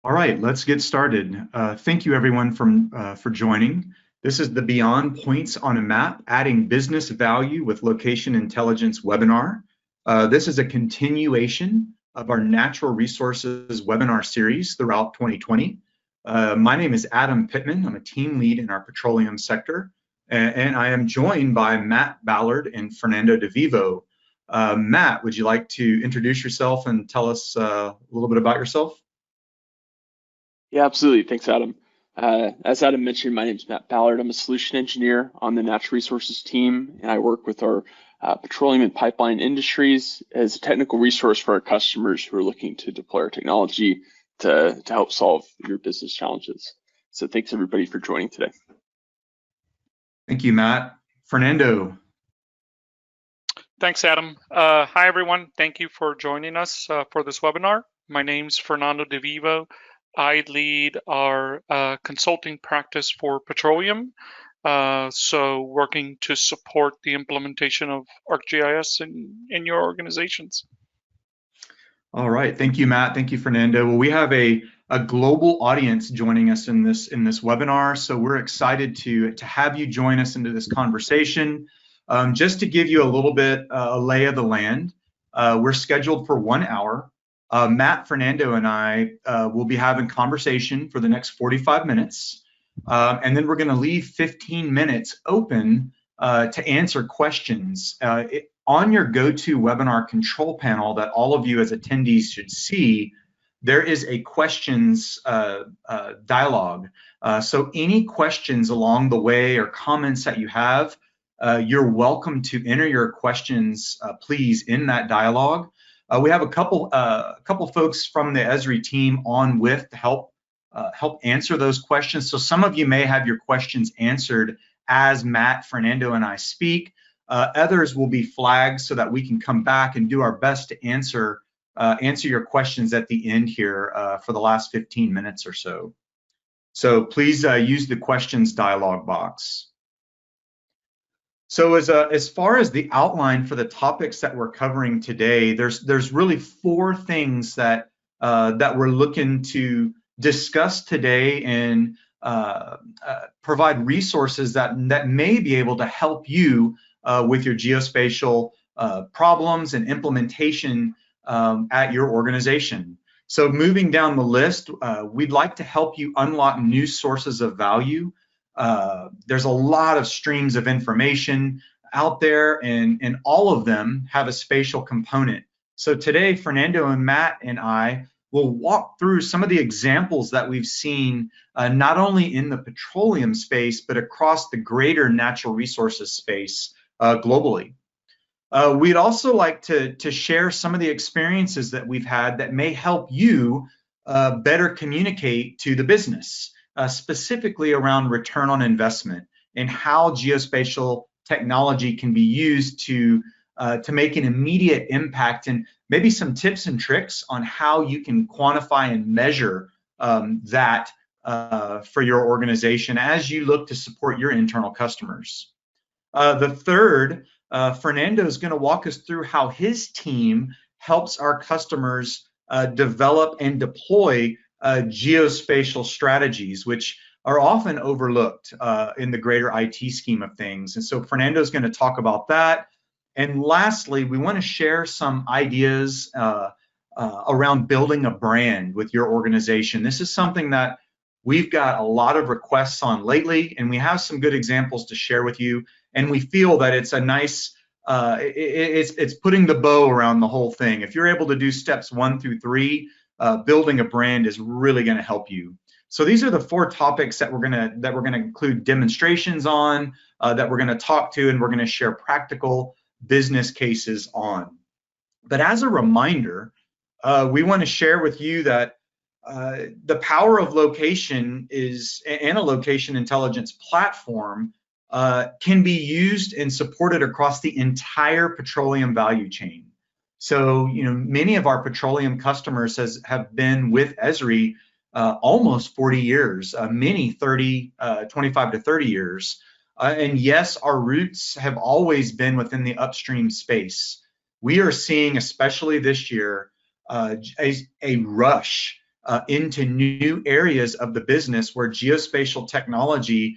All right, let's get started. Thank you everyone for joining. This is the Beyond Points on a Map, Adding Business Value with Location Intelligence webinar. This is a continuation of our Natural Resources webinar series throughout 2020. My name is Adam Pittman. I'm a team lead in our petroleum sector, and I am joined by Matt Ballard and Fernando DeVivo. Matt, would you like to introduce yourself and tell us a little bit about yourself? Yeah, absolutely. Thanks, Adam. As Adam mentioned, my name is Matt Ballard. I'm a solution engineer on the natural resources team, and I work with our petroleum and pipeline industries as a technical resource for our customers who are looking to deploy our technology to help solve your business challenges. So thanks everybody for joining today. Thank you, Matt. Fernando. Thanks, Adam. Hi, everyone. Thank you for joining us for this webinar. My name's Fernando DeVivo. I lead our consulting practice for petroleum, so working to support the implementation of ArcGIS in your organizations. All right, thank you, Matt. Thank you, Fernando. Well, we have a global audience joining us in this webinar, so we're excited to have you join us into this conversation. Just to give you a little bit a lay of the land, we're scheduled for 1 hour. Matt, Fernando, and I will be having conversation for the next 45 minutes, and then we're going to leave 15 minutes open to answer questions. On your GoToWebinar control panel that all of you as attendees should see, there is a questions dialogue. So any questions along the way or comments that you have, you're welcome to enter your questions, please, in that dialogue. We have a couple folks from the Esri team on with to help answer those questions. So some of you may have your questions answered as Matt, Fernando, and I speak. Others will be flagged so that we can come back and do our best to answer your questions at the end here for the last 15 minutes or so. So please use the questions dialog box. So as far as the outline for the topics that we're covering today, there's really 4 things that we're looking to discuss today and provide resources that may be able to help you with your geospatial problems and implementation at your organization. So moving down the list, we'd like to help you unlock new sources of value. There's a lot of streams of information out there, and all of them have a spatial component. So today, Fernando and Matt and I will walk through some of the examples that we've seen, not only in the petroleum space, but across the greater natural resources space globally. We'd also like to share some of the experiences that we've had that may help you better communicate to the business. Specifically around return on investment and how geospatial technology can be used to make an immediate impact, and maybe some tips and tricks on how you can quantify and measure that for your organization as you look to support your internal customers. The third, Fernando is going to walk us through how his team helps our customers develop and deploy geospatial strategies, which are often overlooked in the greater IT scheme of things. And so Fernando is going to talk about that. And lastly, we want to share some ideas around building a brand with your organization. This is something that we've got a lot of requests on lately, and we have some good examples to share with you. And we feel that it's a nice, it's putting the bow around the whole thing. If you're able to do steps 1 through 3, building a brand is really going to help you. So these are the 4 topics that we're going to include demonstrations on, that we're going to talk to, and we're going to share practical business cases on. But as a reminder, we want to share with you that the power of location and a location intelligence platform can be used and supported across the entire petroleum value chain. So, many of our petroleum customers have been with Esri almost 40 years, many 25 to 30 years. And yes, our roots have always been within the upstream space. We are seeing, especially this year, a rush into new areas of the business where geospatial technology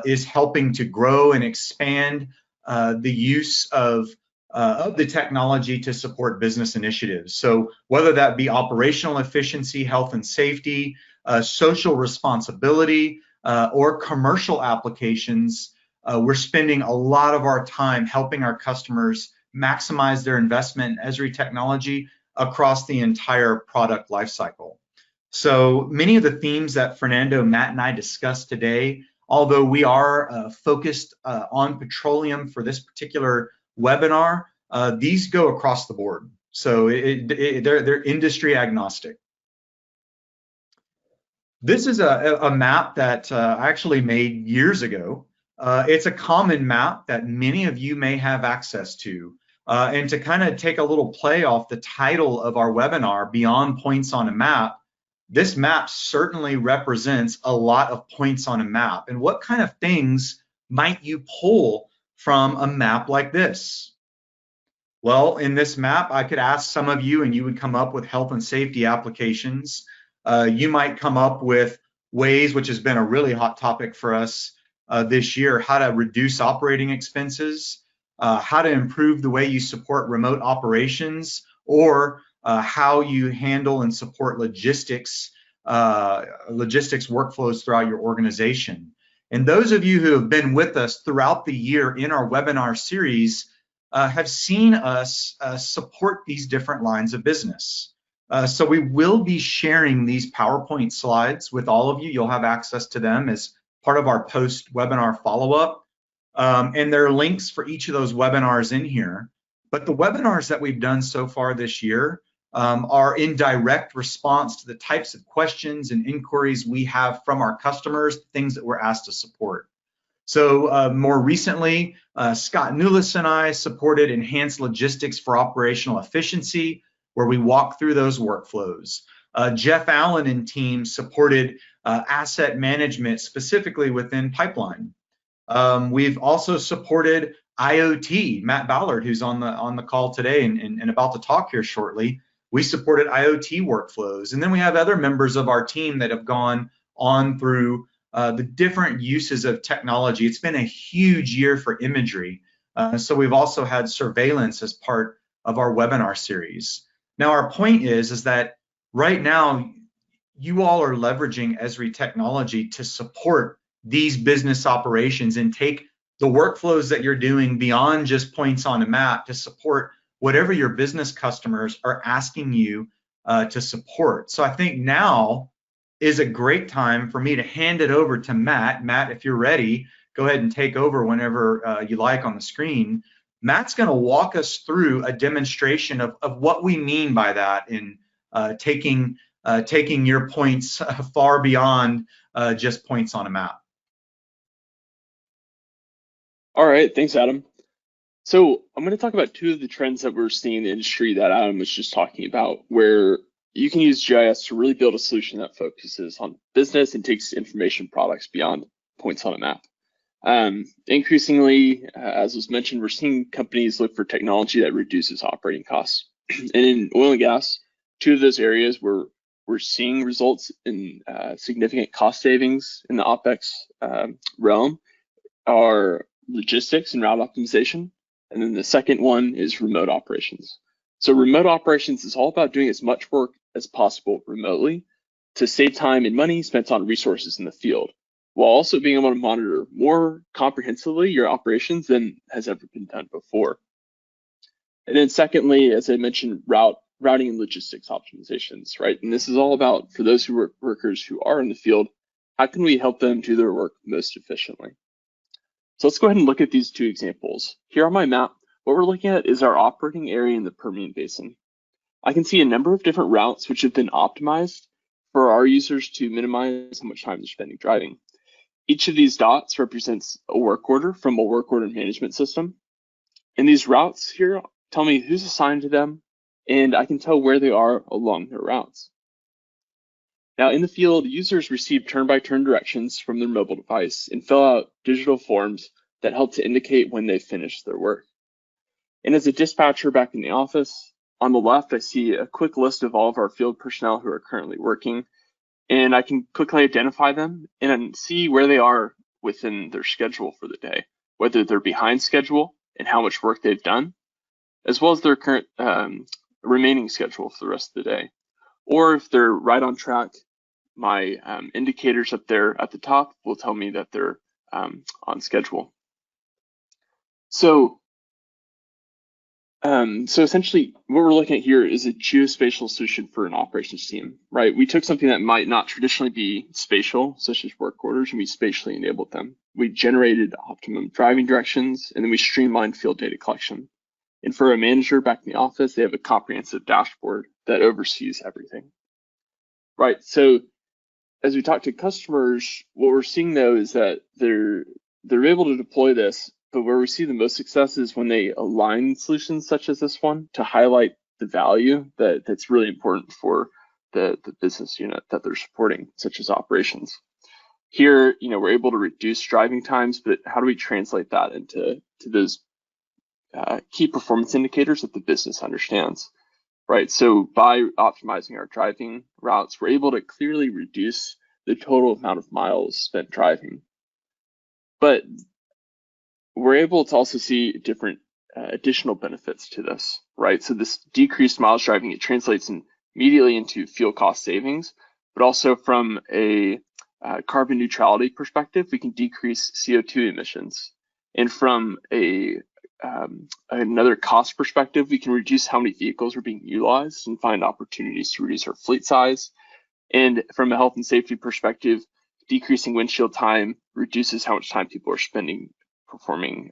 is helping to grow and expand the use of the technology to support business initiatives. So whether that be operational efficiency, health and safety, social responsibility, or commercial applications, we're spending a lot of our time helping our customers maximize their investment in Esri technology across the entire product lifecycle. So many of the themes that Fernando, Matt, and I discussed today, although we are focused on petroleum for this particular webinar, these go across the board. So they're industry agnostic. This is a map that I actually made years ago. It's a common map that many of you may have access to. And to kind of take a little play off the title of our webinar, Beyond Points on a Map, this map certainly represents a lot of points on a map. And what kind of things might you pull from a map like this? Well, in this map, I could ask some of you and you would come up with health and safety applications. You might come up with ways, which has been a really hot topic for us this year, how to reduce operating expenses, how to improve the way you support remote operations, or how you handle and support logistics workflows throughout your organization. And those of you who have been with us throughout the year in our webinar series have seen us support these different lines of business. So we will be sharing these PowerPoint slides with all of you. You'll have access to them as part of our post-webinar follow-up. And there are links for each of those webinars in here. But the webinars that we've done so far this year are in direct response to the types of questions and inquiries we have from our customers, things that we're asked to support. So more recently, Scott Newlis and I supported enhanced logistics for operational efficiency, where we walk through those workflows. Jeff Allen and team supported asset management, specifically within pipeline. We've also supported IoT. Matt Ballard, who's on the call today and about to talk here shortly, we supported IoT workflows. And then we have other members of our team that have gone on through the different uses of technology. It's been a huge year for imagery. So we've also had surveillance as part of our webinar series. Now, our point is that right now, you all are leveraging Esri technology to support these business operations and take the workflows that you're doing beyond just points on a map to support whatever your business customers are asking you to support. So I think now is a great time for me to hand it over to Matt. Matt, if you're ready, go ahead and take over whenever you like on the screen. Matt's going to walk us through a demonstration of what we mean by that in taking your points far beyond just points on a map. All right, thanks, Adam. So I'm going to talk about two of the trends that we're seeing in the industry that Adam was just talking about, where you can use GIS to really build a solution that focuses on business and takes information products beyond points on a map. Increasingly, as was mentioned, we're seeing companies look for technology that reduces operating costs. And in oil and gas, two of those areas where we're seeing results in significant cost savings in the OpEx realm are logistics and route optimization. And then the second one is remote operations. So remote operations is all about doing as much work as possible remotely to save time and money spent on resources in the field, while also being able to monitor more comprehensively your operations than has ever been done before. And then secondly, as I mentioned, routing and logistics optimizations, right? And this is all about, for those workers who are in the field, how can we help them do their work most efficiently? So let's go ahead and look at these two examples. Here on my map, what we're looking at is our operating area in the Permian Basin. I can see a number of different routes which have been optimized for our users to minimize how much time they're spending driving. Each of these dots represents a work order from a work order management system. And these routes here tell me who's assigned to them, and I can tell where they are along their routes. Now, in the field, users receive turn-by-turn directions from their mobile device and fill out digital forms that help to indicate when they've finished their work. And as a dispatcher back in the office, on the left, I see a quick list of all of our field personnel who are currently working, and I can quickly identify them and see where they are within their schedule for the day, whether they're behind schedule and how much work they've done, as well as their current remaining schedule for the rest of the day. Or if they're right on track, my indicators up there at the top will tell me that they're on schedule. So essentially what we're looking at here is a geospatial solution for an operations team, right? We took something that might not traditionally be spatial, such as work orders, and we spatially enabled them. We generated optimum driving directions, and then we streamlined field data collection. And for a manager back in the office, they have a comprehensive dashboard that oversees everything, right? So as we talk to customers, what we're seeing though is that they're able to deploy this, but where we see the most success is when they align solutions such as this one to highlight the value that's really important for the business unit that they're supporting, such as operations. Here, we're able to reduce driving times, but how do we translate that into those key performance indicators that the business understands, right? So by optimizing our driving routes, we're able to clearly reduce the total amount of miles spent driving. But we're able to also see different additional benefits to this, right? So this decreased miles driving, it translates immediately into fuel cost savings, but also from a carbon neutrality perspective, we can decrease CO2 emissions. And from another cost perspective, we can reduce how many vehicles are being utilized and find opportunities to reduce our fleet size. And from a health and safety perspective, decreasing windshield time reduces how much time people are spending performing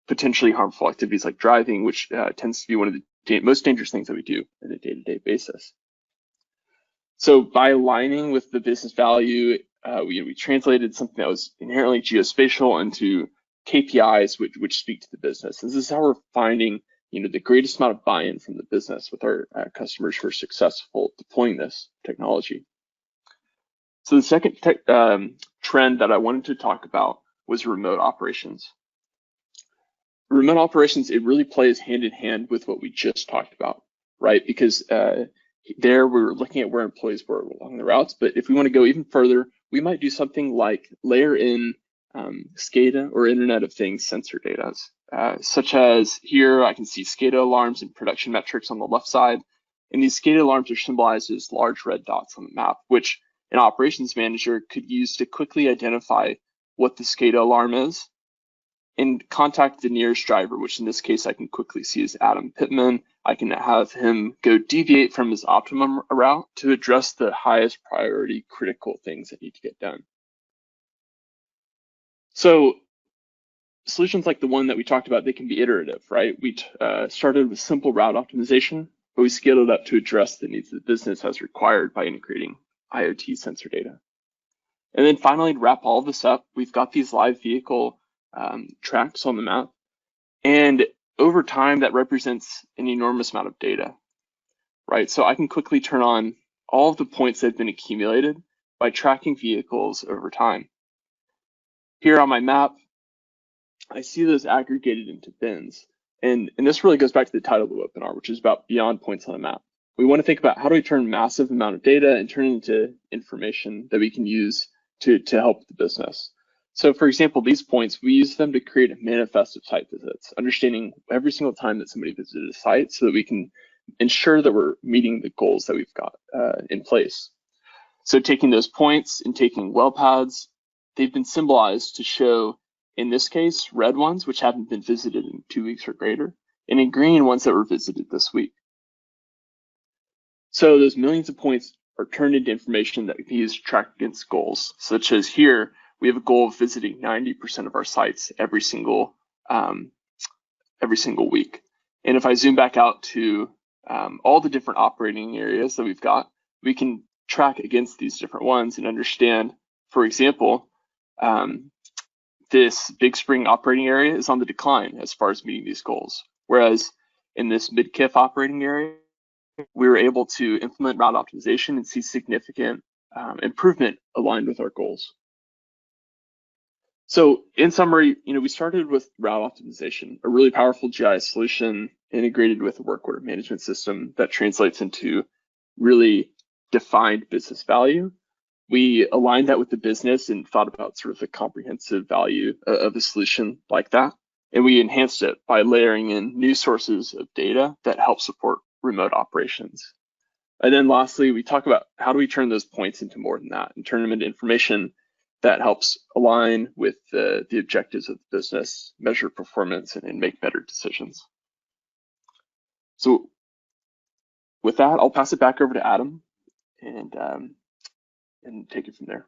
potentially harmful activities like driving, which tends to be one of the most dangerous things that we do on a day-to-day basis. So by aligning with the business value, we translated something that was inherently geospatial into KPIs which speak to the business. This is how we're finding the greatest amount of buy-in from the business with our customers who are successful deploying this technology. So the second trend that I wanted to talk about was remote operations. Remote operations, it really plays hand in hand with what we just talked about, right? Because there we're looking at where employees were along the routes, but if we want to go even further, we might do something like layer in SCADA or Internet of Things sensor data, such as here I can see SCADA alarms and production metrics on the left side, and these SCADA alarms are symbolized as large red dots on the map, which an operations manager could use to quickly identify what the SCADA alarm is and contact the nearest driver, which in this case I can quickly see is Adam Pittman. I can have him go deviate from his optimum route to address the highest priority critical things that need to get done. So solutions like the one that we talked about, they can be iterative, right? We started with simple route optimization, but we scaled it up to address the needs of the business as required by integrating IoT sensor data. And then finally, to wrap all of this up, we've got these live vehicle tracks on the map. And over time, that represents an enormous amount of data, right? So I can quickly turn on all of the points that have been accumulated by tracking vehicles over time. Here on my map, I see those aggregated into bins. And this really goes back to the title of the webinar, which is about beyond points on a map. We want to think about how do we turn massive amount of data and turn it into information that we can use to help the business. So for example, these points, we use them to create a manifest of site visits, understanding every single time that somebody visited a site so that we can ensure that we're meeting the goals that we've got in place. So taking those points and taking well paths, they've been symbolized to show, in this case, red ones, which haven't been visited in 2 weeks or greater, and in green ones that were visited this week. So those millions of points are turned into information that we can use to track against goals, such as here, we have a goal of visiting 90% of our sites every single week. And if I zoom back out to all the different operating areas that we've got, we can track against these different ones and understand, for example, this Big Spring operating area is on the decline as far as meeting these goals. Whereas in this Mid-Kiff operating area, we were able to implement route optimization and see significant improvement aligned with our goals. So in summary, we started with route optimization, a really powerful GIS solution, integrated with a work order management system that translates into really defined business value. We aligned that with the business and thought about sort of the comprehensive value of a solution like that. And we enhanced it by layering in new sources of data that help support remote operations. And then lastly, we talk about how do we turn those points into more than that and turn them into information that helps align with the objectives of the business, measure performance, and make better decisions. So with that, I'll pass it back over to Adam and take it from there.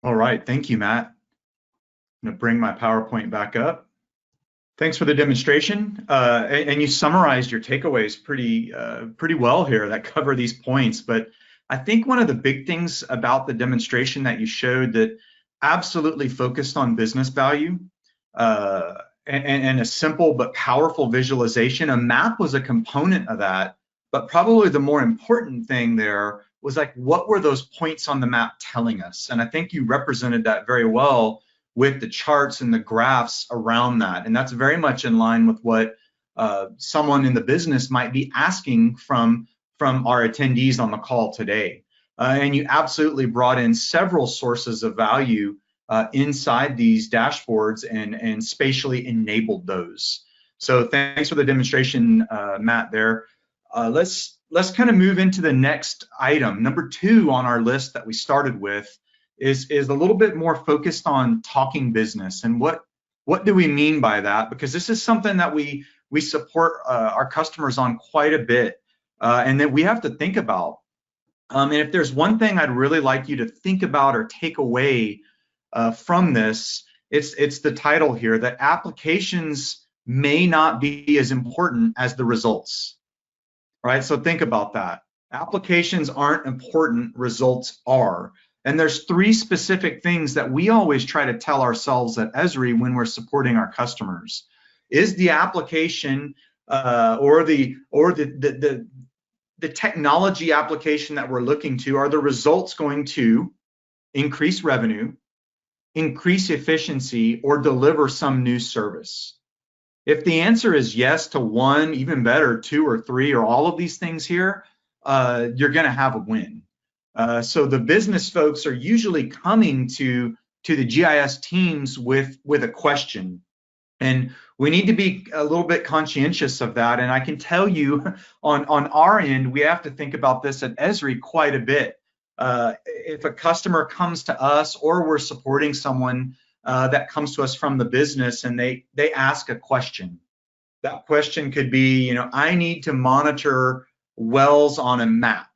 All right, thank you, Matt. I'm going to bring my PowerPoint back up. Thanks for the demonstration, and you summarized your takeaways pretty well here that cover these points. But I think one of the big things about the demonstration that you showed that absolutely focused on business value and a simple but powerful visualization. A map was a component of that, but probably the more important thing there was like, what were those points on the map telling us? And I think you represented that very well with the charts and the graphs around that. And that's very much in line with what someone in the business might be asking from our attendees on the call today. And you absolutely brought in several sources of value inside these dashboards and spatially enabled those. So thanks for the demonstration, Matt, there. Let's kind of move into the next item. Number 2 on our list that we started with is a little bit more focused on talking business. And what do we mean by that? Because this is something that we support our customers on quite a bit, and that we have to think about. And if there's one thing I'd really like you to think about or take away from this, it's the title here, that applications may not be as important as the results. Right? So think about that. Applications aren't important, results are. And there's 3 specific things that we always try to tell ourselves at Esri when we're supporting our customers. Is the application or the technology application that we're looking to, are the results going to increase revenue, increase efficiency, or deliver some new service? If the answer is yes to 1, even better, 2 or 3, or all of these things here, you're going to have a win. So the business folks are usually coming to the GIS teams with a question, and we need to be a little bit conscientious of that. And I can tell you on our end, we have to think about this at Esri quite a bit. If a customer comes to us or we're supporting someone that comes to us from the business and they ask a question, that question could be, I need to monitor wells on a map.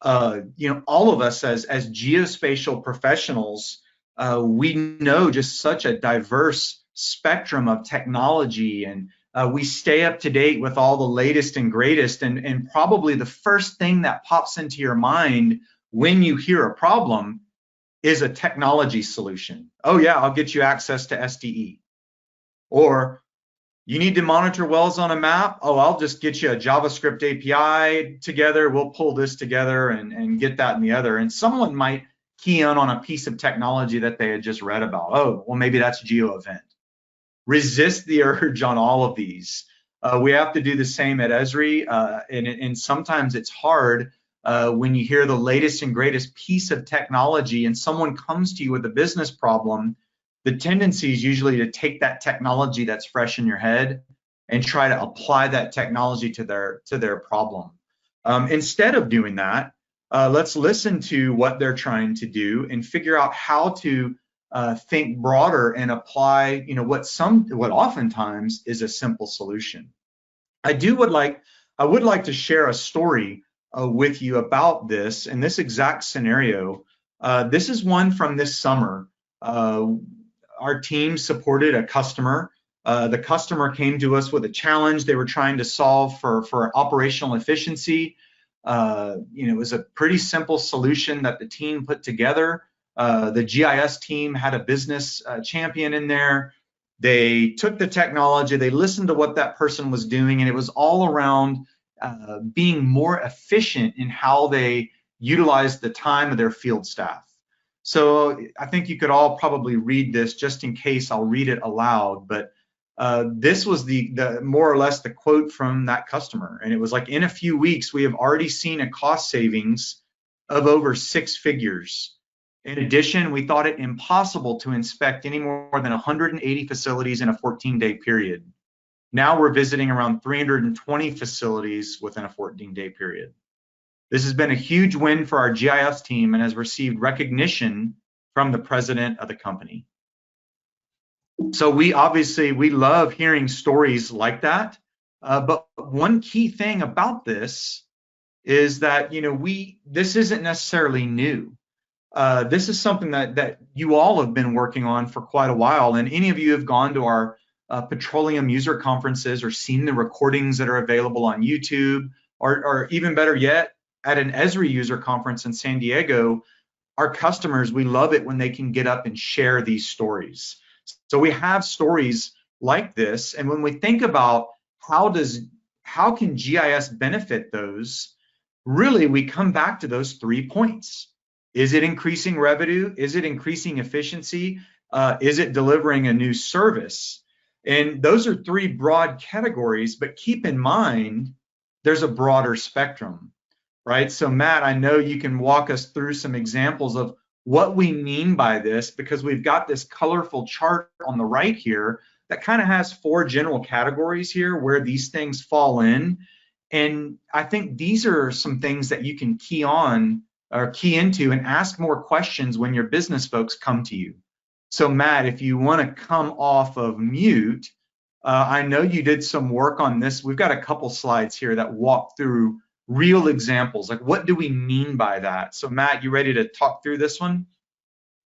All of us as geospatial professionals, we know just such a diverse spectrum of technology, and we stay up to date with all the latest and greatest. And probably the first thing that pops into your mind when you hear a problem is a technology solution. Oh yeah, I'll get you access to SDE. Or you need to monitor wells on a map. Oh, I'll just get you a JavaScript API together. We'll pull this together and get that and the other. And someone might key in on a piece of technology that they had just read about. Oh, well, maybe that's GeoEvent. Resist the urge on all of these. We have to do the same at Esri, and sometimes it's hard when you hear the latest and greatest piece of technology and someone comes to you with a business problem. The tendency is usually to take that technology that's fresh in your head and try to apply that technology to their problem. Instead of doing that, let's listen to what they're trying to do and figure out how to think broader and apply, what oftentimes is a simple solution. I would like to share a story with you about this and this exact scenario. This is one from this summer. Our team supported a customer. The customer came to us with a challenge they were trying to solve for operational efficiency. It was a pretty simple solution that the team put together. The GIS team had a business champion in there. They took the technology, they listened to what that person was doing, and it was all around being more efficient in how they utilized the time of their field staff. So I think you could all probably read this. Just in case, I'll read it aloud, but This was the more or less the quote from that customer. And it was like, in a few weeks, we have already seen a cost savings of over 6 figures. In addition, we thought it impossible to inspect any more than 180 facilities in a 14-day period. Now we're visiting around 320 facilities within a 14-day period. This has been a huge win for our GIS team and has received recognition from the president of the company. So we love hearing stories like that. But one key thing about this is that, this isn't necessarily new. This is something that you all have been working on for quite a while, and any of you have gone to our petroleum user conferences or seen the recordings that are available on YouTube, or even better yet, at an Esri user conference in San Diego, our customers, we love it when they can get up and share these stories. So we have stories like this, and when we think about how can GIS benefit those, really we come back to those 3 points. Is it increasing revenue? Is it increasing efficiency? Is it delivering a new service? And those are 3 broad categories, but keep in mind, there's a broader spectrum, right? So Matt, I know you can walk us through some examples of what we mean by this, because we've got this colorful chart on the right here that kind of has 4 general categories here where these things fall in. And I think these are some things that you can key into and ask more questions when your business folks come to you. So Matt, if you want to come off of mute, I know you did some work on this. We've got a couple slides here that walk through real examples, like what do we mean by that? So Matt, you ready to talk through this one?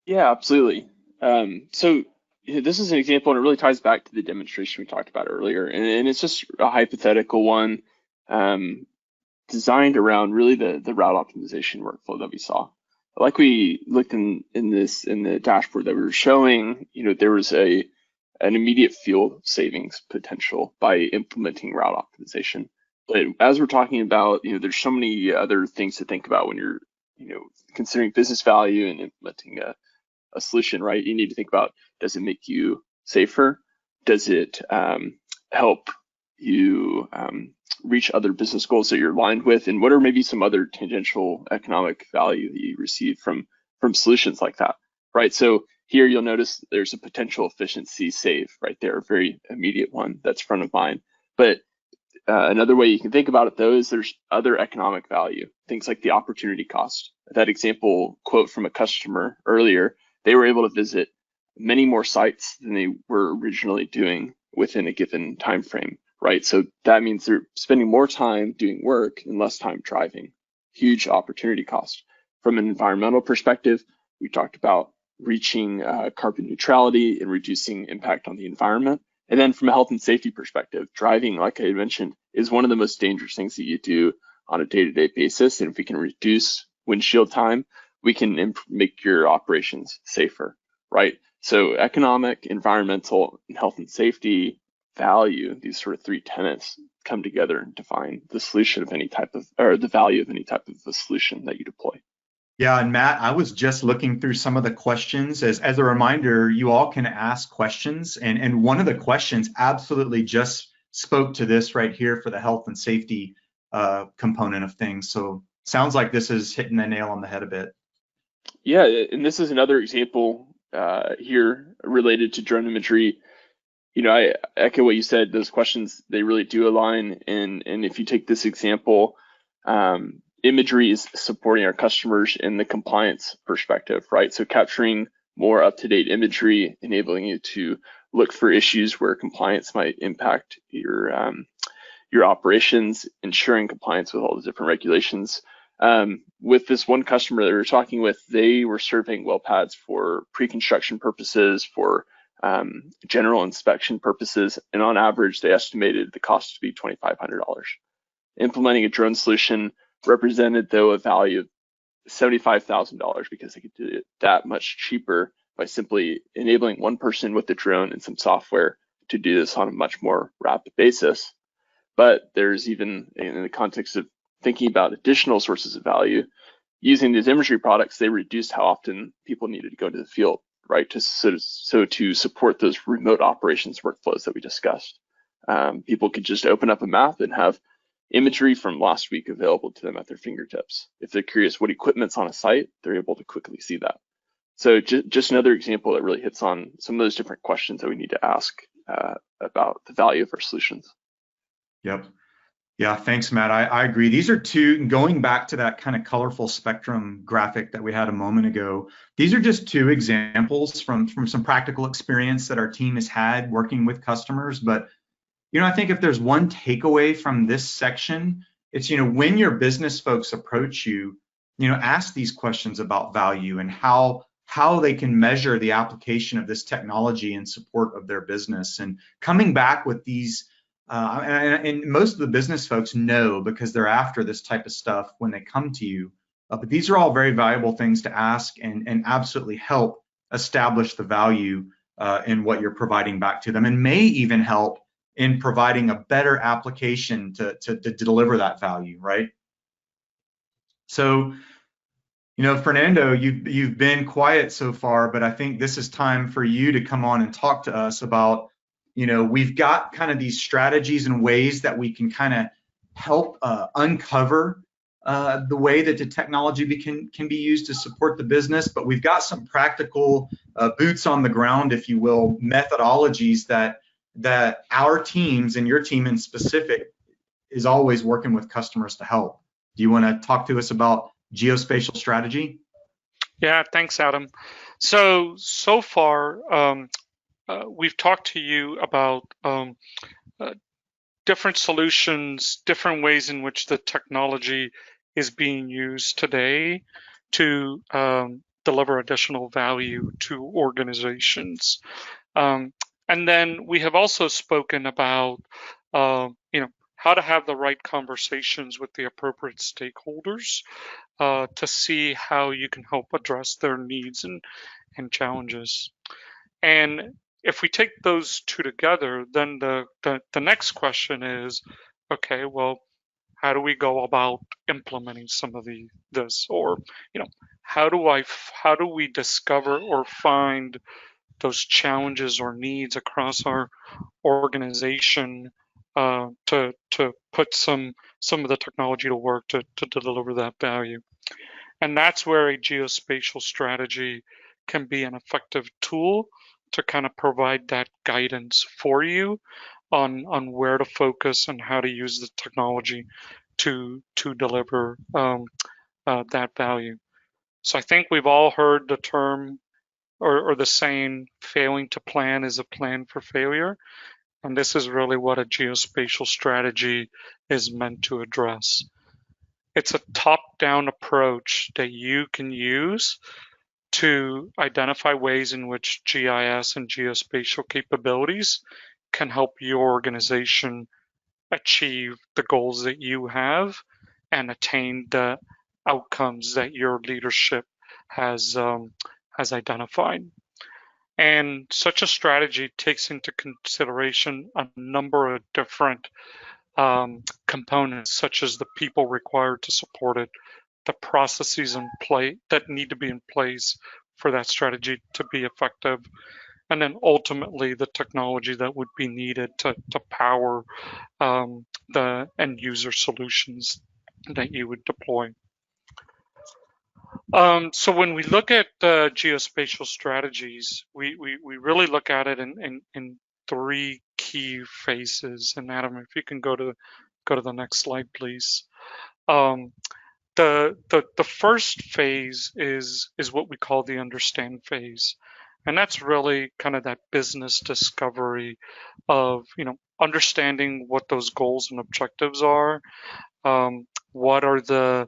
Yeah, absolutely. So this is an example, and it really ties back to the demonstration we talked about earlier, and it's just a hypothetical one designed around really the route optimization workflow that we saw. Like we looked in the dashboard that we were showing, there was an immediate fuel savings potential by implementing route optimization. But as we're talking about, there's so many other things to think about when you're, considering business value and implementing a solution, right? You need to think about, does it make you safer? Does it help you reach other business goals that you're aligned with? And what are maybe some other tangential economic value that you receive from solutions like that, right? So here you'll notice there's a potential efficiency save right there, a very immediate one that's front of mind. But another way you can think about it, though, is there's other economic value, things like the opportunity cost. That example quote from a customer earlier, they were able to visit many more sites than they were originally doing within a given time frame, right? So that means they're spending more time doing work and less time driving. Huge opportunity cost. From an environmental perspective, we talked about reaching carbon neutrality and reducing impact on the environment. And then from a health and safety perspective, driving, like I had mentioned, is one of the most dangerous things that you do on a day-to-day basis. And if we can reduce windshield time, we can make your operations safer, right? So economic, environmental, and health and safety value, these sort of 3 tenets come together and define the solution of any type of, or the value of any type of a solution that you deploy. Yeah, and Matt, I was just looking through some of the questions. As a reminder, you all can ask questions. And one of the questions absolutely just spoke to this right here for the health and safety component of things. So sounds like this is hitting the nail on the head a bit. Yeah, and this is another example here related to drone imagery. I echo what you said. Those questions, they really do align. And if you take this example, Imagery is supporting our customers in the compliance perspective, right? So capturing more up-to-date imagery, enabling you to look for issues where compliance might impact your operations, ensuring compliance with all the different regulations. With this one customer that we were talking with, they were surveying well pads for pre-construction purposes, for general inspection purposes, and on average, they estimated the cost to be $2,500. Implementing a drone solution represented, though, a value of $75,000 because they could do it that much cheaper by simply enabling one person with the drone and some software to do this on a much more rapid basis. But there's even, in the context of thinking about additional sources of value, using these imagery products, they reduced how often people needed to go to the field, right? So to support those remote operations workflows that we discussed. People could just open up a map and have imagery from last week available to them at their fingertips. If they're curious what equipment's on a site, they're able to quickly see that. So just another example that really hits on some of those different questions that we need to ask about the value of our solutions. Yep. Yeah, thanks, Matt. I agree. These are two, going back to that kind of colorful spectrum graphic that we had a moment ago, these are just two examples from some practical experience that our team has had working with customers. But, I think if there's one takeaway from this section, it's, when your business folks approach you, ask these questions about value and how they can measure the application of this technology in support of their business. And coming back with these, and most of the business folks know because they're after this type of stuff when they come to you. But these are all very valuable things to ask and absolutely help establish the value in what you're providing back to them, and may even help in providing a better application to deliver that value, right? So, Fernando, you've been quiet so far, but I think this is time for you to come on and talk to us about, we've got kind of these strategies and ways that we can kind of help uncover the way that the technology can be used to support the business, but we've got some practical boots on the ground, if you will, methodologies that our teams and your team in specific is always working with customers to help. Do you want to talk to us about geospatial strategy? Yeah, thanks, Adam. So far, we've talked to you about different solutions, different ways in which the technology is being used today to deliver additional value to organizations. And then we have also spoken about, how to have the right conversations with the appropriate stakeholders to see how you can help address their needs and challenges. And if we take those two together, then the next question is, okay, well, how do we go about implementing some of this? Or, how do we discover or find those challenges or needs across our organization to put some of the technology to work to deliver that value? And that's where a geospatial strategy can be an effective tool to kind of provide that guidance for you on where to focus and how to use the technology to deliver that value. So I think we've all heard the term or the saying, failing to plan is a plan for failure. And this is really what a geospatial strategy is meant to address. It's a top-down approach that you can use to identify ways in which GIS and geospatial capabilities can help your organization achieve the goals that you have and attain the outcomes that your leadership has identified. And such a strategy takes into consideration a number of different components, such as the people required to support it, the processes in play that need to be in place for that strategy to be effective, and then ultimately the technology that would be needed to power the end user solutions that you would deploy. So when we look at geospatial strategies, we really look at it in three key phases. And Adam, if you can go to the next slide, please. The first phase is what we call the understand phase, and that's really kind of that business discovery of understanding what those goals and objectives are. What are the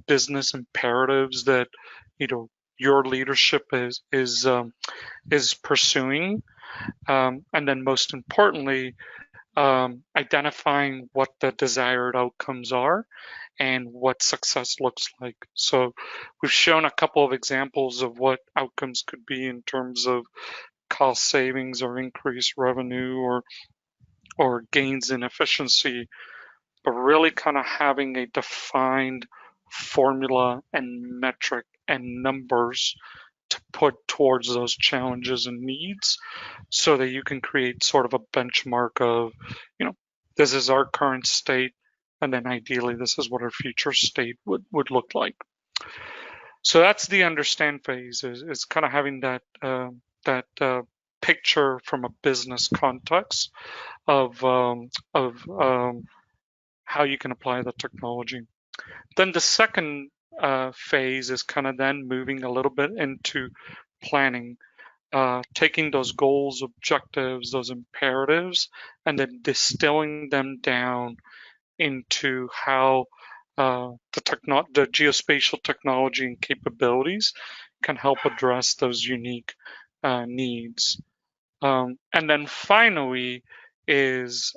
business imperatives that your leadership is pursuing, and then most importantly, identifying what the desired outcomes are and what success looks like. So we've shown a couple of examples of what outcomes could be in terms of cost savings or increased revenue or gains in efficiency, but really kind of having a defined formula and metric and numbers to put towards those challenges and needs, so that you can create sort of a benchmark of, this is our current state, and then ideally this is what our future state would look like. So that's the understand phase, is kind of having that picture from a business context of how you can apply the technology. Then the second phase is kind of then moving a little bit into planning, taking those goals, objectives, those imperatives, and then distilling them down into how the geospatial technology and capabilities can help address those unique needs. And then finally is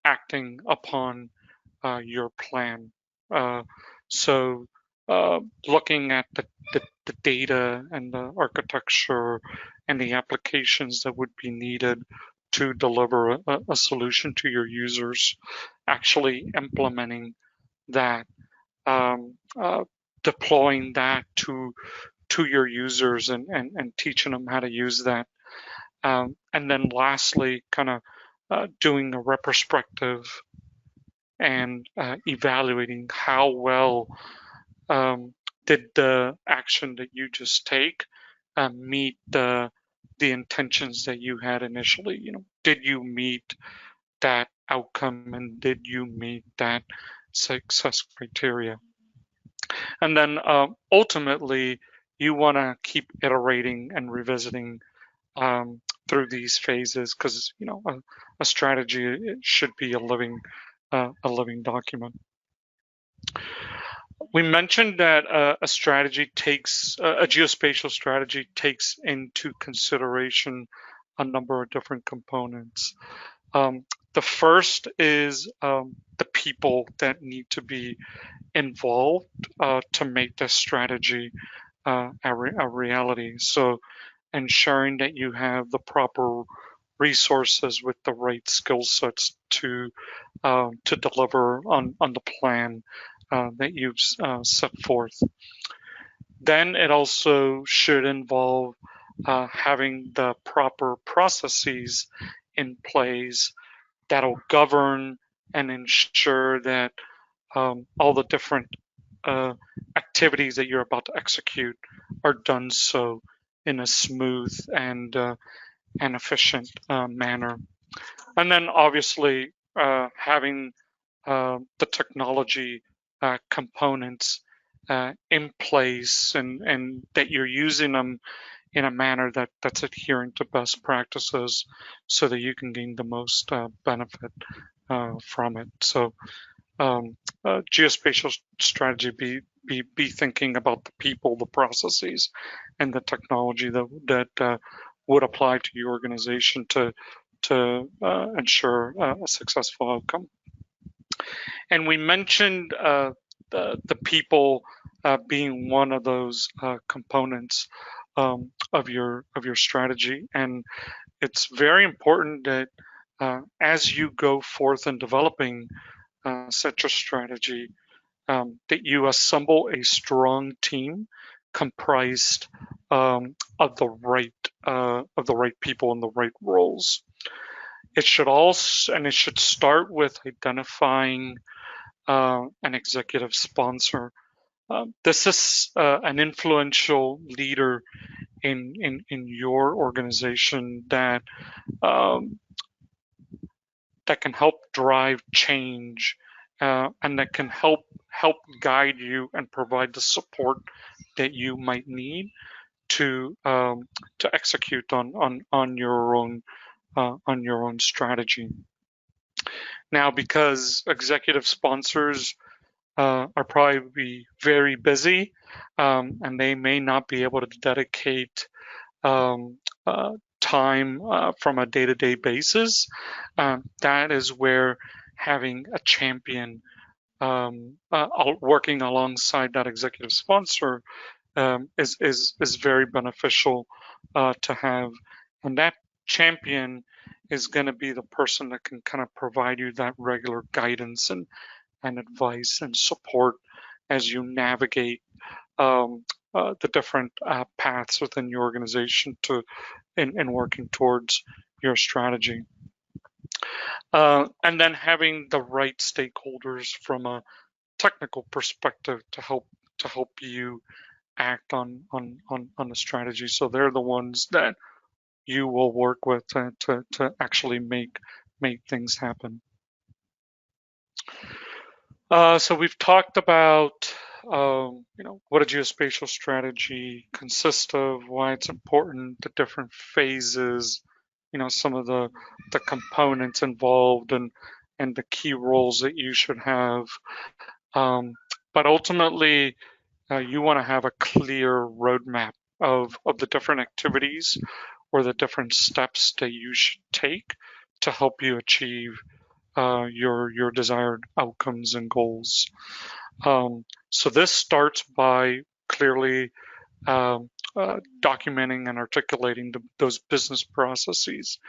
acting upon your plan. So looking at the data and the architecture and the applications that would be needed to deliver a solution to your users, actually implementing that, deploying that to your users and teaching them how to use that. And then lastly, kind of doing a retrospective and evaluating how well did the action that you just take meet the intentions that you had initially. Did you meet that outcome, and did you meet that success criteria? And then ultimately, you want to keep iterating and revisiting through these phases, because a strategy should be a living document. We mentioned that a geospatial strategy takes into consideration a number of different components. The first is the people that need to be involved to make this strategy a reality. So ensuring that you have the proper resources with the right skill sets to deliver on the plan that you've set forth. Then it also should involve having the proper processes in place that'll govern and ensure that all the different activities that you're about to execute are done so in a smooth and efficient manner. And then obviously having the technology components in place, and that you're using them in a manner that's adherent to best practices, so that you can gain the most benefit from it. So geospatial strategy be thinking about the people, the processes, and the technology that would apply to your organization to ensure a successful outcome. And we mentioned the people being one of those components of your strategy, and it's very important that as you go forth in developing such a strategy, that you assemble a strong team comprised of the right people in the right roles. It should start with identifying an executive sponsor. This is an influential leader in your organization that can help drive change, and that can help guide you and provide the support that you might need to execute on your own strategy. Now, because executive sponsors are probably very busy, and they may not be able to dedicate time from a day-to-day basis, that is where having a champion working alongside that executive sponsor is very beneficial to have. And that champion is going to be the person that can kind of provide you that regular guidance and advice and support as you navigate the different paths within your organization to in working towards your strategy. And then having the right stakeholders from a technical perspective to help you act on the strategy. So they're the ones that you will work with to actually make things happen. So we've talked about what a geospatial strategy consists of, why it's important, the different phases, some of the components involved, and the key roles that you should have. But ultimately, you want to have a clear roadmap of the different activities or the different steps that you should take to help you achieve your desired outcomes and goals. So this starts by clearly documenting and articulating those business processes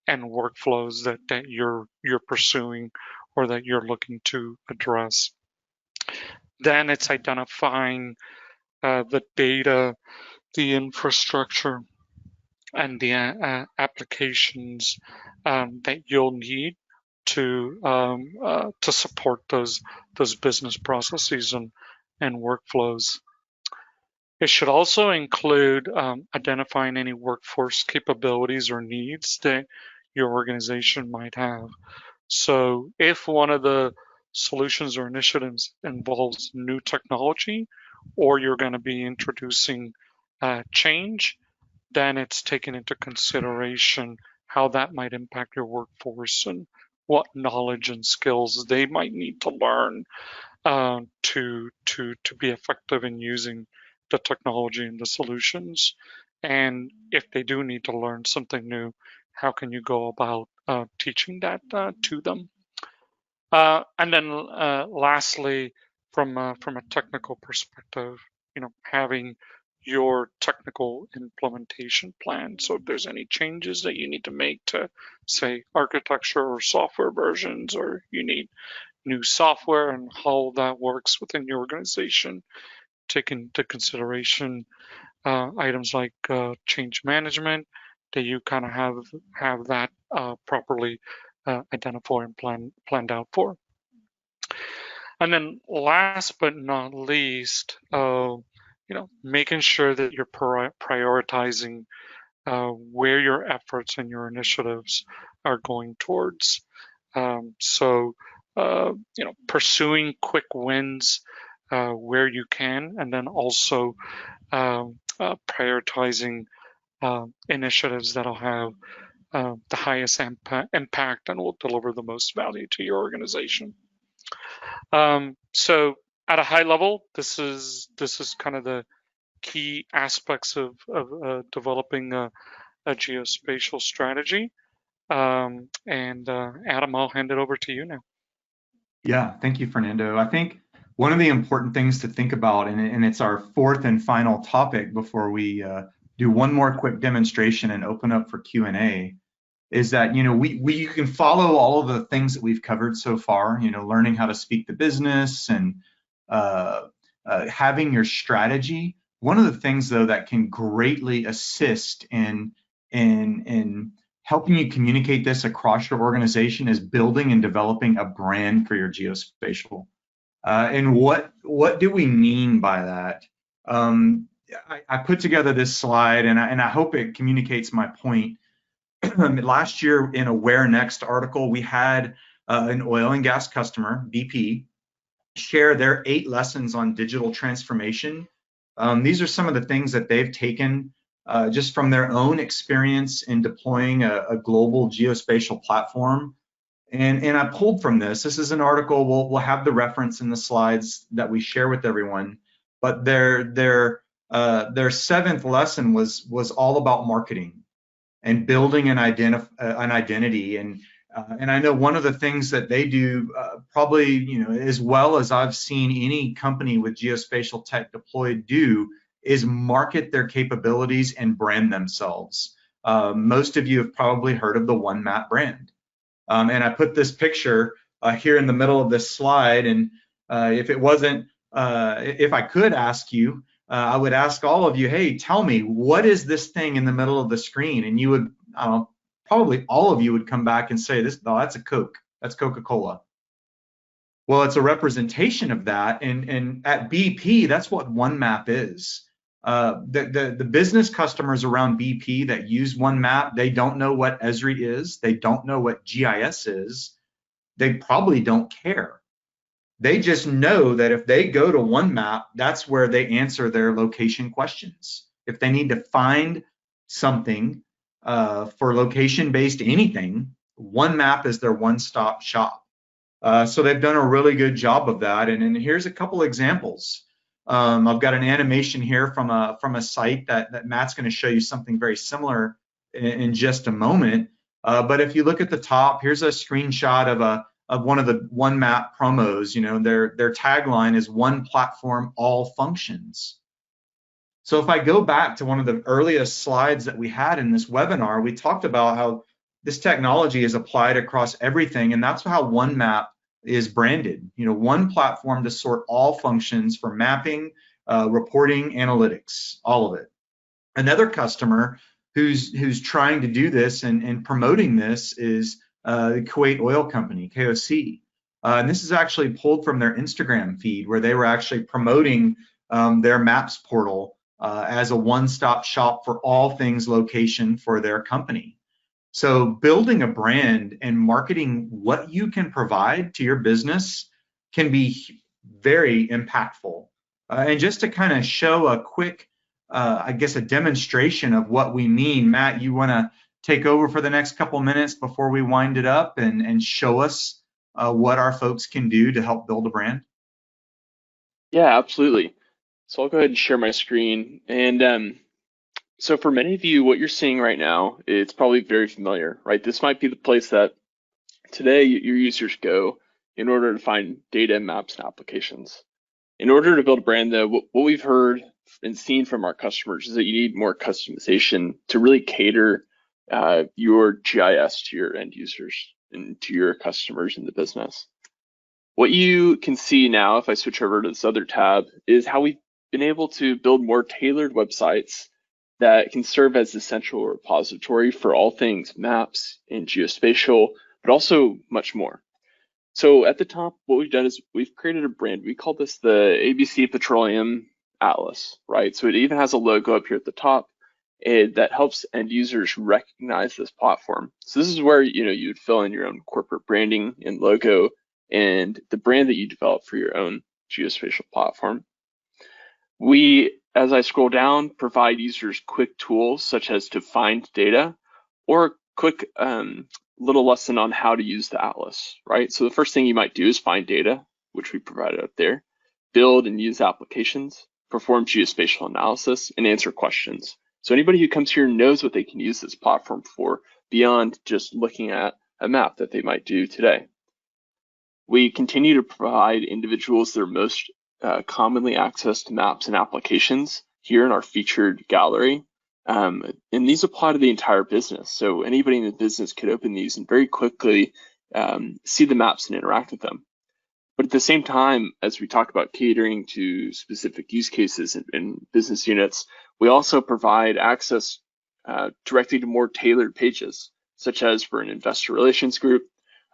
and workflows that you're pursuing or that you're looking to address. Then it's identifying the data, the infrastructure, and the applications that you'll need to support those business processes and workflows. It should also include identifying any workforce capabilities or needs that your organization might have. So if one of the solutions or initiatives involves new technology, or you're going to be introducing change, then it's taken into consideration how that might impact your workforce and what knowledge and skills they might need to learn to be effective in using the technology and the solutions. And if they do need to learn something new, how can you go about teaching that to them? And then lastly, from a technical perspective, having your technical implementation plan. So if there's any changes that you need to make to, say, architecture or software versions, or you need new software and how that works within your organization, take into consideration items like change management, that you kind of have that properly identified and planned out for. And then last but not least, making sure that you're prioritizing where your efforts and your initiatives are going towards. So pursuing quick wins where you can, and then also prioritizing initiatives that'll have the highest impact and will deliver the most value to your organization. So at a high level, this is kind of the key aspects of developing a geospatial strategy. And Adam, I'll hand it over to you now. Yeah, thank you, Fernando. I think one of the important things to think about, and it's our fourth and final topic before we do one more quick demonstration and open up for Q&A, is that you can follow all of the things that we've covered so far. Learning how to speak the business and having your strategy. One of the things, though, that can greatly assist in helping you communicate this across your organization is building and developing a brand for your geospatial. And what do we mean by that? I put together this slide, and I hope it communicates my point. Last year in a Where Next article, we had an oil and gas customer, BP, share their 8 lessons on digital transformation. These are some of the things that they've taken just from their own experience in deploying a global geospatial platform. And I pulled from this. This is an article. We'll have the reference in the slides that we share with everyone. But their 7th lesson was all about marketing and building an identity. And I know one of the things that they do probably, as well as I've seen any company with geospatial tech deployed do, is market their capabilities and brand themselves. Most of you have probably heard of the One Map brand. And I put this picture here in the middle of this slide. And if I could ask you, I would ask all of you, hey, tell me, what is this thing in the middle of the screen? And you would, I don't know, probably all of you would come back and say, no, that's a Coke, that's Coca-Cola. Well, it's a representation of that, and at BP, that's what OneMap is. The business customers around BP that use OneMap, they don't know what Esri is, they don't know what GIS is, they probably don't care. They just know that if they go to OneMap, that's where they answer their location questions. If they need to find something for location-based anything, OneMap is their one-stop shop. So they've done a really good job of that. And here's a couple examples. I've got an animation here from a site that Matt's going to show you something very similar in just a moment. But if you look at the top, here's a screenshot of one of the OneMap promos. You know, their tagline is "One Platform, All Functions." So if I go back to one of the earliest slides that we had in this webinar, we talked about how this technology is applied across everything, and that's how OneMap is branded. You know, one platform to sort all functions for mapping, reporting, analytics, all of it. Another customer who's trying to do this and promoting this is the Kuwait Oil Company, KOC. And this is actually pulled from their Instagram feed, where they were actually promoting their maps portal as a one-stop shop for all things location for their company. So building a brand and marketing what you can provide to your business can be very impactful. And just to kind of show a quick, I guess, a demonstration of what we mean, Matt, you want to take over for the next couple minutes before we wind it up and show us what our folks can do to help build a brand? Yeah, absolutely. So I'll go ahead and share my screen. And so for many of you, what you're seeing right now, it's probably very familiar, right? This might be the place that today your users go in order to find data, maps, and applications. In order to build a brand, though, what we've heard and seen from our customers is that you need more customization to really cater your GIS to your end users and to your customers in the business. What you can see now, if I switch over to this other tab, is how we've been able to build more tailored websites that can serve as the central repository for all things maps and geospatial, but also much more. So at the top, what we've done is we've created a brand. We call this the ABC Petroleum Atlas, right? So it even has a logo up here at the top that helps end users recognize this platform. So this is where you'd fill in your own corporate branding and logo and the brand that you develop for your own geospatial platform. We, as I scroll down, provide users quick tools such as to find data or a quick little lesson on how to use the Atlas, right? So the first thing you might do is find data, which we provided up there, build and use applications, perform geospatial analysis, and answer questions. So anybody who comes here knows what they can use this platform for beyond just looking at a map that they might do today. We continue to provide individuals their most commonly accessed maps and applications here in our featured gallery. And these apply to the entire business. So anybody in the business could open these and very quickly see the maps and interact with them. But at the same time, as we talk about catering to specific use cases and business units, we also provide access directly to more tailored pages, such as for an investor relations group,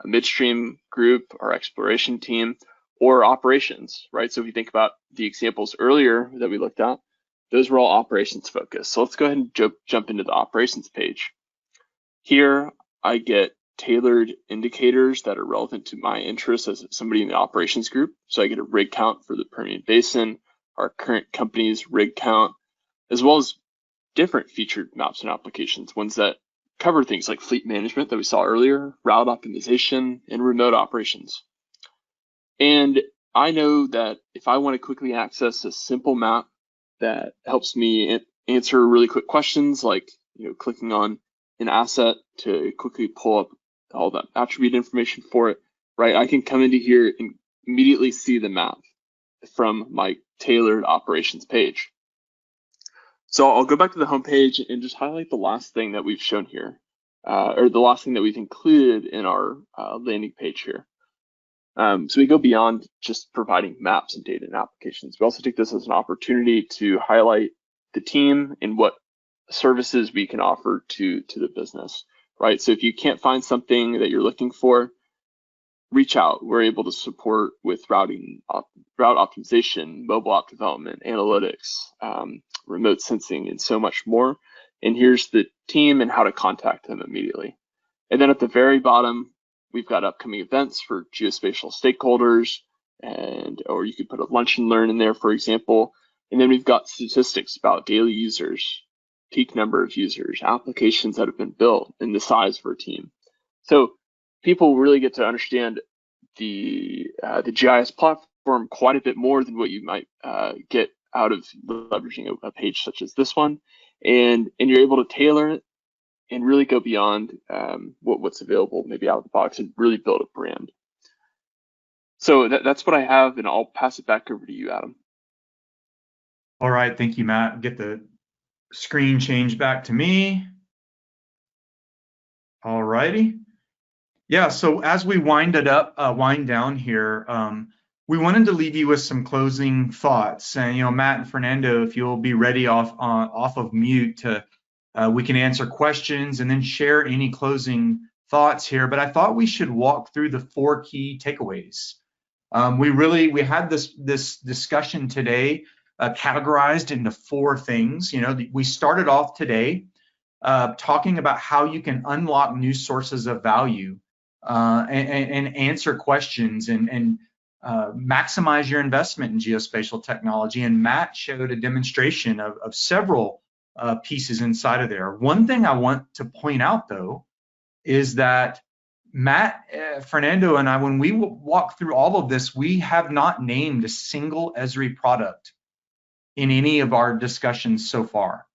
a midstream group, our exploration team, or operations, right? So if you think about the examples earlier that we looked at, those were all operations focused. So let's go ahead and jump into the operations page. Here, I get tailored indicators that are relevant to my interests as somebody in the operations group. So I get a rig count for the Permian Basin, our current company's rig count, as well as different featured maps and applications, ones that cover things like fleet management that we saw earlier, route optimization, and remote operations. And I know that if I want to quickly access a simple map that helps me answer really quick questions, like clicking on an asset to quickly pull up all that attribute information for it, right? I can come into here and immediately see the map from my tailored operations page. So I'll go back to the home page and just highlight the last thing that we've shown here, or the last thing that we've included in our landing page here. So we go beyond just providing maps and data and applications. We also take this as an opportunity to highlight the team and what services we can offer to the business, right? So if you can't find something that you're looking for, reach out. We're able to support with route optimization, mobile app development, analytics, remote sensing, and so much more. And here's the team and how to contact them immediately. And then at the very bottom, we've got upcoming events for geospatial stakeholders, or you could put a lunch and learn in there, for example. And then we've got statistics about daily users, peak number of users, applications that have been built, and the size of our team. So people really get to understand the GIS platform quite a bit more than what you might get out of leveraging a page such as this one. And you're able to tailor it and really go beyond what's available maybe out of the box and really build a brand. So that's what I have, and I'll pass it back over to you, Adam. All right, thank you, Matt. Get the screen changed back to me. All righty. Yeah, so as we wind down here, we wanted to leave you with some closing thoughts. And, Matt and Fernando, if you'll be ready off of mute to, we can answer questions and then share any closing thoughts here. But I thought we should walk through the 4 key takeaways. We had this discussion today categorized into 4 things. We started off today talking about how you can unlock new sources of value and answer questions and maximize your investment in geospatial technology. And Matt showed a demonstration of several pieces inside of there. One thing I want to point out, though, is that Matt, Fernando, and I, when we walk through all of this, we have not named a single Esri product in any of our discussions so far.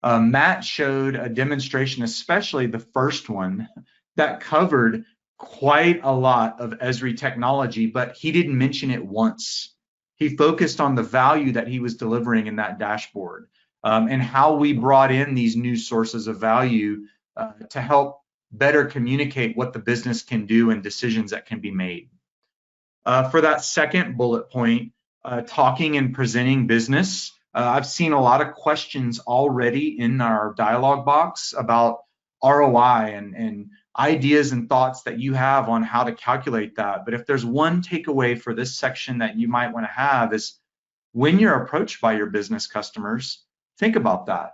Matt showed a demonstration, especially the first one, that covered quite a lot of Esri technology, but he didn't mention it once. He focused on the value that he was delivering in that dashboard and how we brought in these new sources of value to help better communicate what the business can do and decisions that can be made. For that second bullet point, talking and presenting business, I've seen a lot of questions already in our dialogue box about ROI and ideas and thoughts that you have on how to calculate that. But if there's one takeaway for this section that you might want to have is when you're approached by your business customers, think about that.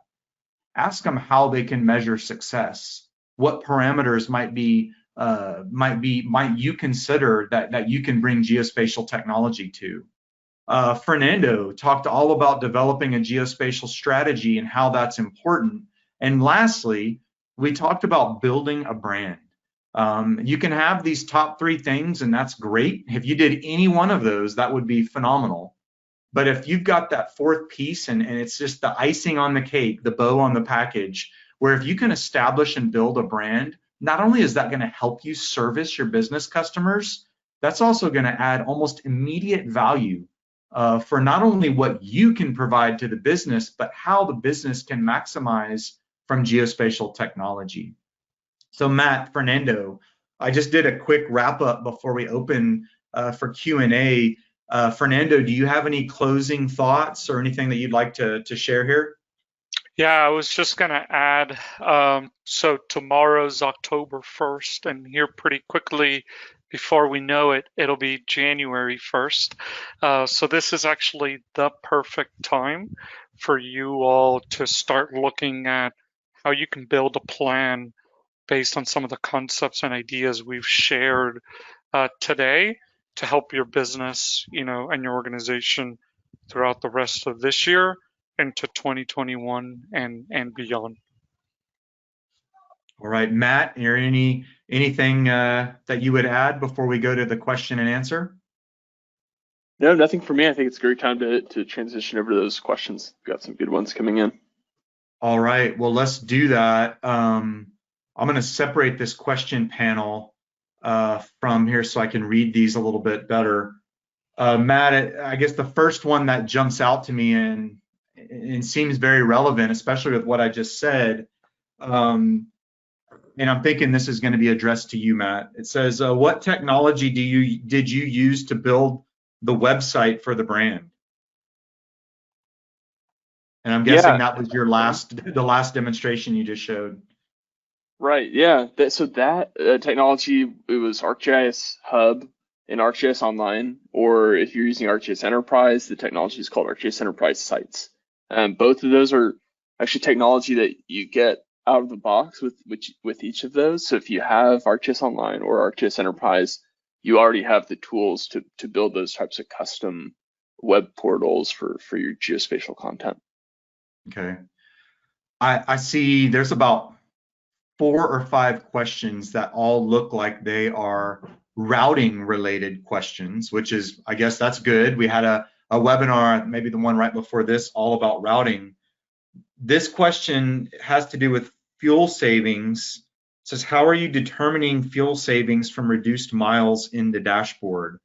Ask them how they can measure success. What parameters might you consider that you can bring geospatial technology to? Fernando talked all about developing a geospatial strategy and how that's important. And lastly, we talked about building a brand. You can have these top 3 things, and that's great. If you did any one of those, that would be phenomenal. But if you've got that 4th piece and it's just the icing on the cake, the bow on the package, where if you can establish and build a brand, not only is that going to help you service your business customers, that's also going to add almost immediate value for not only what you can provide to the business, but how the business can maximize from geospatial technology. So Matt, Fernando, I just did a quick wrap up before we open for Q&A. Fernando, do you have any closing thoughts or anything that you'd like to share here? Yeah, I was just going to add, so tomorrow's October 1st, and here pretty quickly, before we know it, it'll be January 1st. So this is actually the perfect time for you all to start looking at how you can build a plan based on some of the concepts and ideas we've shared today to help your business, and your organization throughout the rest of this year into 2021 and beyond. All right, Matt, anything that you would add before we go to the question and answer? No, nothing for me. I think it's a great time to transition over to those questions. We've got some good ones coming in. All right, well, let's do that. I'm going to separate this question panel from here so I can read these a little bit better. Matt, I guess the first one that jumps out to me and seems very relevant, especially with what I just said, and I'm thinking this is going to be addressed to you, Matt. It says, what technology did you use to build the website for the brand? And I'm guessing Yeah, that was the last demonstration you just showed. right. Yeah. So that technology, it was ArcGIS Hub and ArcGIS Online, or if you're using ArcGIS Enterprise, the technology is called ArcGIS Enterprise Sites. Both of those are actually technology that you get out of the box with each of those. So if you have ArcGIS Online or ArcGIS Enterprise, you already have the tools to build those types of custom web portals for your geospatial content. Okay. I see there's about 4 or 5 questions that all look like they are routing related questions, which is, I guess that's good. We had a webinar, maybe the one right before this, all about routing. This question has to do with fuel savings. It says, how are you determining fuel savings from reduced miles in the dashboard?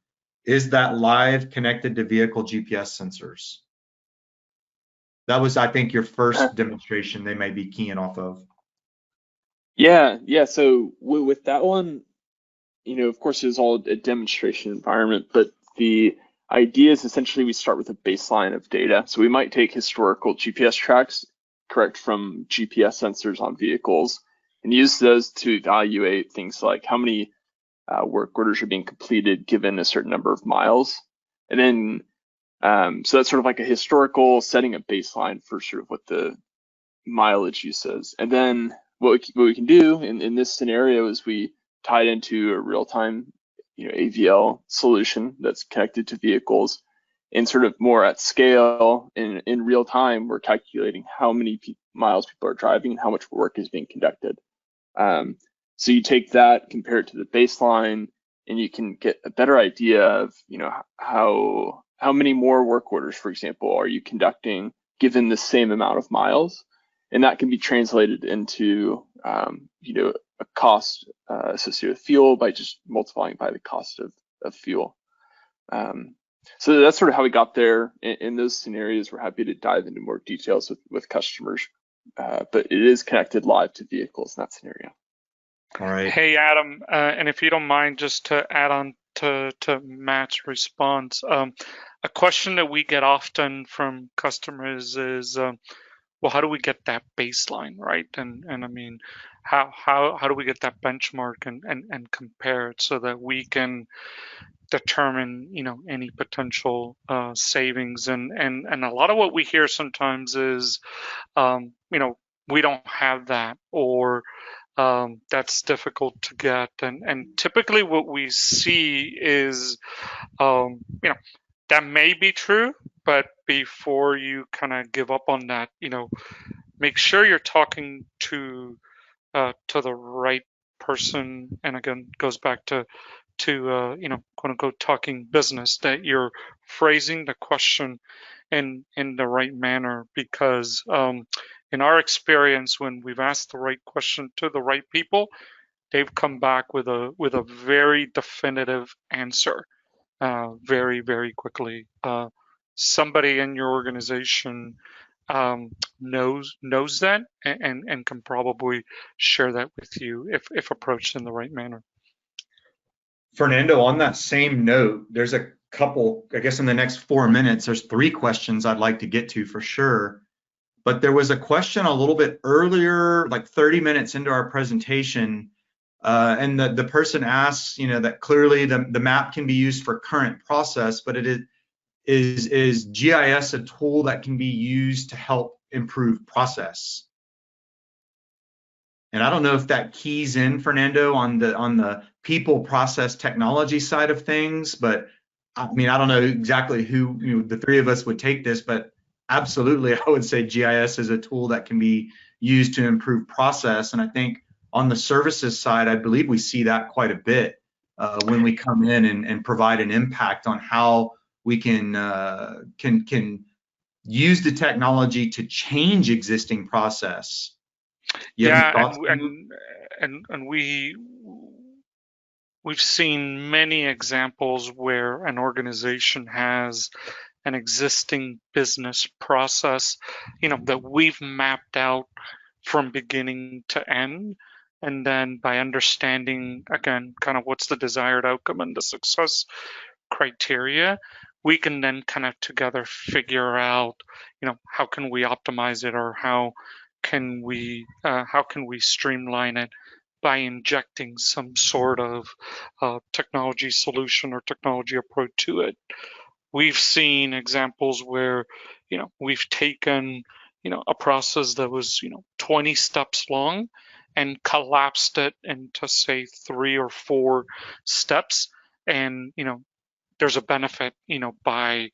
Is that live connected to vehicle GPS sensors? That was, I think, your first demonstration they may be keying off of. Yeah. So with that one, of course, it was all a demonstration environment, but the idea is essentially we start with a baseline of data. So we might take historical GPS tracks, correct from GPS sensors on vehicles, and use those to evaluate things like how many work orders are being completed given a certain number of miles. And then, so that's sort of like a historical setting a baseline for sort of what the mileage use is. And then what we can do in this scenario is we tie it into a real-time AVL solution that's connected to vehicles, and sort of more at scale in real time, we're calculating how many miles people are driving and how much work is being conducted. So you take that, compare it to the baseline, and you can get a better idea of how many more work orders, for example, are you conducting given the same amount of miles. And that can be translated into a cost associated with fuel by just multiplying by the cost of fuel. So that's sort of how we got there. In those scenarios, we're happy to dive into more details with customers, but it is connected live to vehicles in that scenario. All right. Hey, Adam, and if you don't mind, just to add on to Matt's response, a question that we get often from customers is, well, how do we get that baseline, right? And I mean, how do we get that benchmark and compare it so that we can determine any potential savings? And a lot of what we hear sometimes is we don't have that, or that's difficult to get. And typically what we see is that may be true, but before you kind of give up on that, make sure you're talking to the right person. And again, goes back to quote unquote talking business, that you're phrasing the question in the right manner, because in our experience, when we've asked the right question to the right people, they've come back with a very definitive answer very, very quickly. Somebody in your organization knows that and can probably share that with you if approached in the right manner. Fernando, on that same note, there's a couple, I guess in the next 4 minutes, there's 3 questions I'd like to get to for sure. But there was a question a little bit earlier, like 30 minutes into our presentation, and the person asks, that clearly the map can be used for current process, but is GIS a tool that can be used to help improve process? And I don't know if that keys in, Fernando, on the people process technology side of things, but I mean, I don't know exactly who the 3 of us would take this, but absolutely, I would say GIS is a tool that can be used to improve process. And I think on the services side, I believe we see that quite a bit when we come in and provide an impact on how we can use the technology to change existing process. And we've seen many examples where an organization has an existing business process, that we've mapped out from beginning to end, And then by understanding, again, kind of what's the desired outcome and the success criteria, we can then kind of together figure out, how can we optimize it, or how can we streamline it by injecting some sort of technology solution or technology approach to it. We've seen examples where, we've taken, a process that was, 20 steps long and collapsed it into, say, 3 or 4 steps. And, there's a benefit, by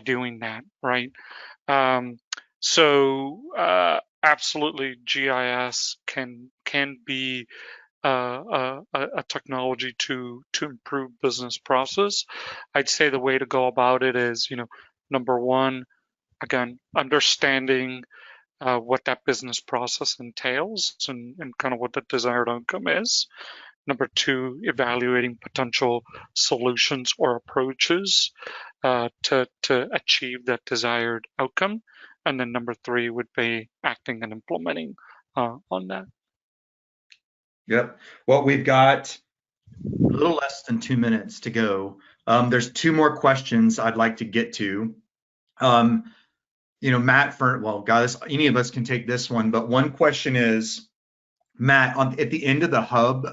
doing that, right? So absolutely, GIS can be a technology to improve business process. I'd say the way to go about it is, number one, again, understanding what that business process entails and kind of what the desired outcome is. Number two, evaluating potential solutions or approaches to achieve that desired outcome. And then number three would be acting and implementing on that. Yep. Well, we've got a little less than 2 minutes to go. There's 2 more questions I'd like to get to. Matt, guys, any of us can take this one, but one question is, Matt, at the end of the hub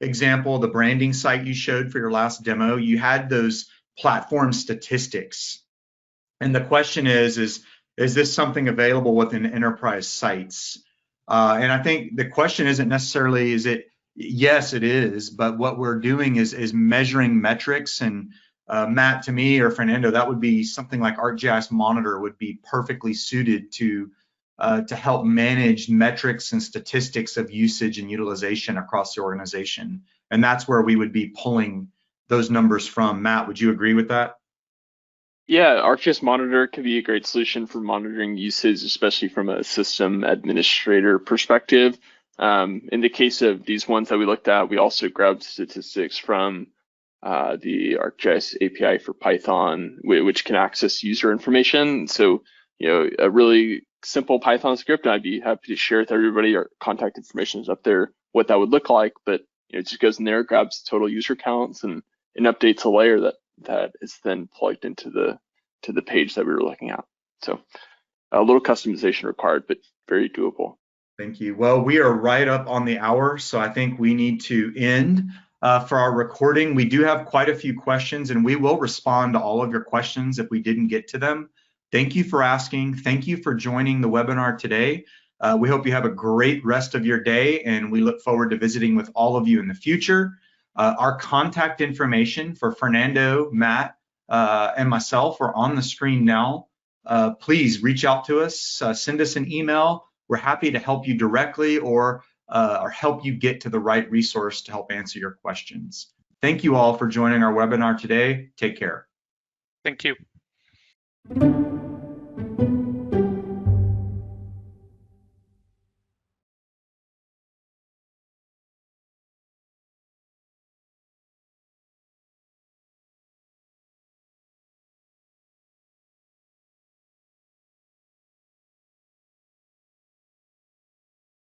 example, the branding site you showed for your last demo, you had those platform statistics. And the question is this something available within enterprise sites? And I think the question isn't necessarily, yes, it is, but what we're doing is measuring metrics. And Matt, to me, or Fernando, that would be something like ArcGIS Monitor would be perfectly suited to help manage metrics and statistics of usage and utilization across the organization. And that's where we would be pulling those numbers from. Matt, would you agree with that? Yeah, ArcGIS Monitor could be a great solution for monitoring usage, especially from a system administrator perspective. In the case of these ones that we looked at, we also grabbed statistics from the ArcGIS API for Python, which can access user information. So, a really simple Python script, and I'd be happy to share with everybody. Our contact information is up there, what that would look like, but it just goes in there, grabs total user counts, and updates a layer that is then plugged into the page that we were looking at. So a little customization required, but very doable. Thank you. Well, we are right up on the hour, so I think we need to end for our recording. We do have quite a few questions, and we will respond to all of your questions if we didn't get to them. Thank you for asking. Thank you for joining the webinar today. We hope you have a great rest of your day, and we look forward to visiting with all of you in the future. Our contact information for Fernando, Matt, and myself are on the screen now. Please reach out to us, send us an email. We're happy to help you directly or help you get to the right resource to help answer your questions. Thank you all for joining our webinar today. Take care. Thank you.